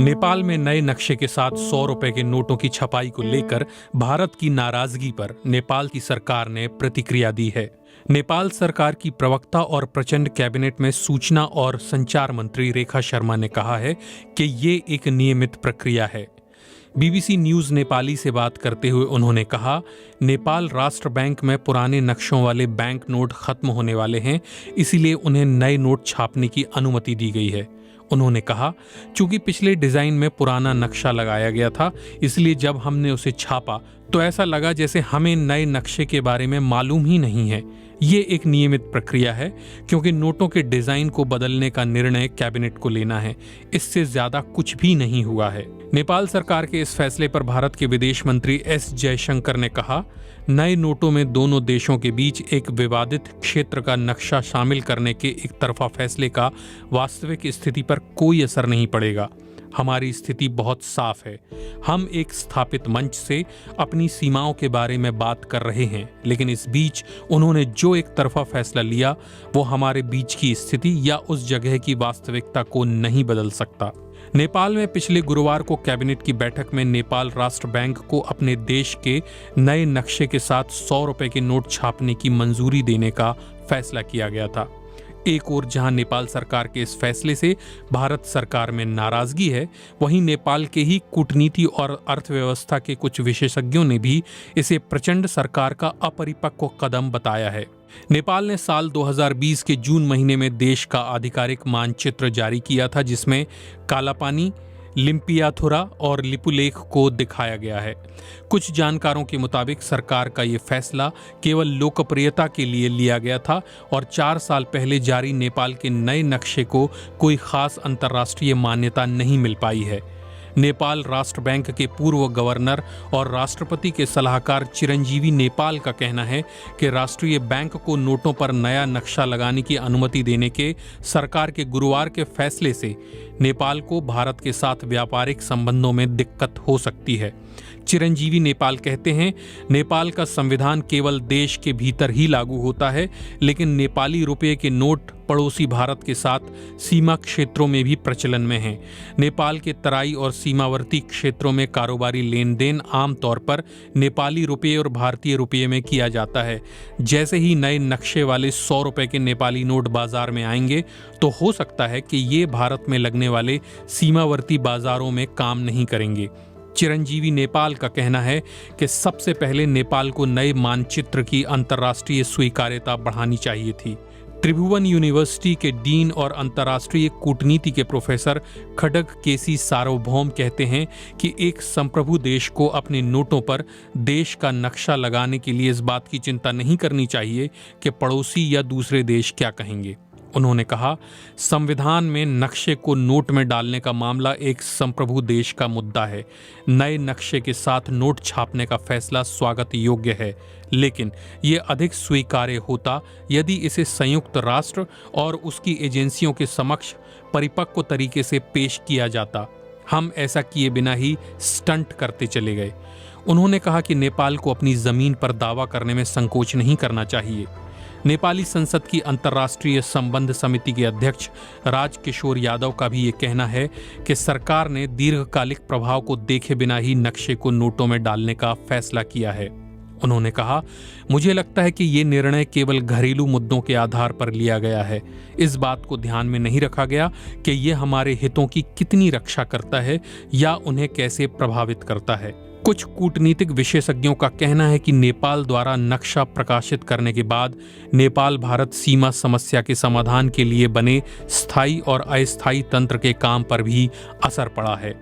नेपाल में नए नक्शे के साथ 100 रुपए के नोटों की छपाई को लेकर भारत की नाराजगी पर नेपाल की सरकार ने प्रतिक्रिया दी है। नेपाल सरकार की प्रवक्ता और प्रचंड कैबिनेट में सूचना और संचार मंत्री रेखा शर्मा ने कहा है कि ये एक नियमित प्रक्रिया है। बीबीसी न्यूज नेपाली से बात करते हुए उन्होंने कहा, नेपाल राष्ट्र बैंक में पुराने नक्शों वाले बैंक नोट खत्म होने वाले हैं, इसीलिए उन्हें नए नोट छापने की अनुमति दी गई है। उन्होंने कहा, चूंकि पिछले डिजाइन में पुराना नक्शा लगाया गया था, इसलिए जब हमने उसे छापा तो ऐसा लगा जैसे हमें नए नक्शे के बारे में मालूम ही नहीं है। ये एक नियमित प्रक्रिया है क्योंकि नोटों के डिजाइन को बदलने का निर्णय कैबिनेट को लेना है। इससे ज्यादा कुछ भी नहीं हुआ है। नेपाल सरकार के इस फैसले पर भारत के विदेश मंत्री एस जयशंकर ने कहा, नए नोटों में दोनों देशों के बीच एक विवादित क्षेत्र का नक्शा शामिल करने के एक तरफा फैसले का वास्तविक स्थिति पर कोई असर नहीं पड़ेगा। हमारी स्थिति बहुत साफ है। हम एक स्थापित मंच से अपनी सीमाओं के बारे में बात कर रहे हैं, लेकिन इस बीच उन्होंने जो एक तरफा फैसला लिया वो हमारे बीच की स्थिति या उस जगह की वास्तविकता को नहीं बदल सकता। नेपाल में पिछले गुरुवार को कैबिनेट की बैठक में नेपाल राष्ट्र बैंक को अपने देश के नए नक्शे के साथ 100 रुपए के नोट छापने की मंजूरी देने का फैसला किया गया था। एक ओर जहां नेपाल सरकार के इस फैसले से भारत सरकार में नाराजगी है, वहीं नेपाल के ही कूटनीति और अर्थव्यवस्था के कुछ विशेषज्ञों ने भी इसे प्रचंड सरकार का अपरिपक्व कदम बताया है। नेपाल ने साल 2020 के जून महीने में देश का आधिकारिक मानचित्र जारी किया था, जिसमें कालापानी, लिम्पियाथुरा और लिपुलेख को दिखाया गया है। कुछ जानकारों के मुताबिक सरकार का ये फैसला केवल लोकप्रियता के लिए लिया गया था और 4 साल पहले जारी नेपाल के नए नक्शे को कोई खास अंतर्राष्ट्रीय मान्यता नहीं मिल पाई है। नेपाल राष्ट्र बैंक के पूर्व गवर्नर और राष्ट्रपति के सलाहकार चिरंजीवी नेपाल का कहना है कि राष्ट्रीय बैंक को नोटों पर नया नक्शा लगाने की अनुमति देने के सरकार के गुरुवार के फैसले से नेपाल को भारत के साथ व्यापारिक संबंधों में दिक्कत हो सकती है। चिरंजीवी नेपाल कहते हैं, नेपाल का संविधान केवल देश के भीतर ही लागू होता है, लेकिन नेपाली रुपये के नोट पड़ोसी भारत के साथ सीमा क्षेत्रों में भी प्रचलन में हैं। नेपाल के तराई और सीमावर्ती क्षेत्रों में कारोबारी लेन देन आमतौर पर नेपाली रुपये और भारतीय रुपये में किया जाता है। जैसे ही नए नक्शे वाले 100 रुपये के नेपाली नोट बाजार में आएंगे तो हो सकता है कि ये भारत में लगने वाले सीमावर्ती बाजारों में काम नहीं करेंगे। चिरंजीवी नेपाल का कहना है कि सबसे पहले नेपाल को नए मानचित्र की अंतर्राष्ट्रीय स्वीकार्यता बढ़ानी चाहिए थी। त्रिभुवन यूनिवर्सिटी के डीन और अंतर्राष्ट्रीय कूटनीति के प्रोफेसर खड्ग केसी सार्वभौम कहते हैं कि एक संप्रभु देश को अपने नोटों पर देश का नक्शा लगाने के लिए इस बात की चिंता नहीं करनी चाहिए कि पड़ोसी या दूसरे देश क्या कहेंगे। उन्होंने कहा, संविधान में नक्शे को नोट में डालने का मामला एक संप्रभु देश का मुद्दा है। नए नक्शे के साथ नोट छापने का फैसला स्वागत योग्य है, लेकिन ये अधिक स्वीकार्य होता यदि इसे संयुक्त राष्ट्र और उसकी एजेंसियों के समक्ष परिपक्व तरीके से पेश किया जाता। हम ऐसा किए बिना ही स्टंट करते चले गए। उन्होंने कहा कि नेपाल को अपनी जमीन पर दावा करने में संकोच नहीं करना चाहिए। नेपाली संसद की अंतर्राष्ट्रीय संबंध समिति के अध्यक्ष राजकिशोर यादव का भी ये कहना है कि सरकार ने दीर्घकालिक प्रभाव को देखे बिना ही नक्शे को नोटों में डालने का फैसला किया है। उन्होंने कहा, मुझे लगता है कि ये निर्णय केवल घरेलू मुद्दों के आधार पर लिया गया है। इस बात को ध्यान में नहीं रखा गया कि ये हमारे हितों की कितनी रक्षा करता है या उन्हें कैसे प्रभावित करता है। कुछ कूटनीतिक विशेषज्ञों का कहना है कि नेपाल द्वारा नक्शा प्रकाशित करने के बाद नेपाल भारत सीमा समस्या के समाधान के लिए बने स्थायी और अस्थायी तंत्र के काम पर भी असर पड़ा है।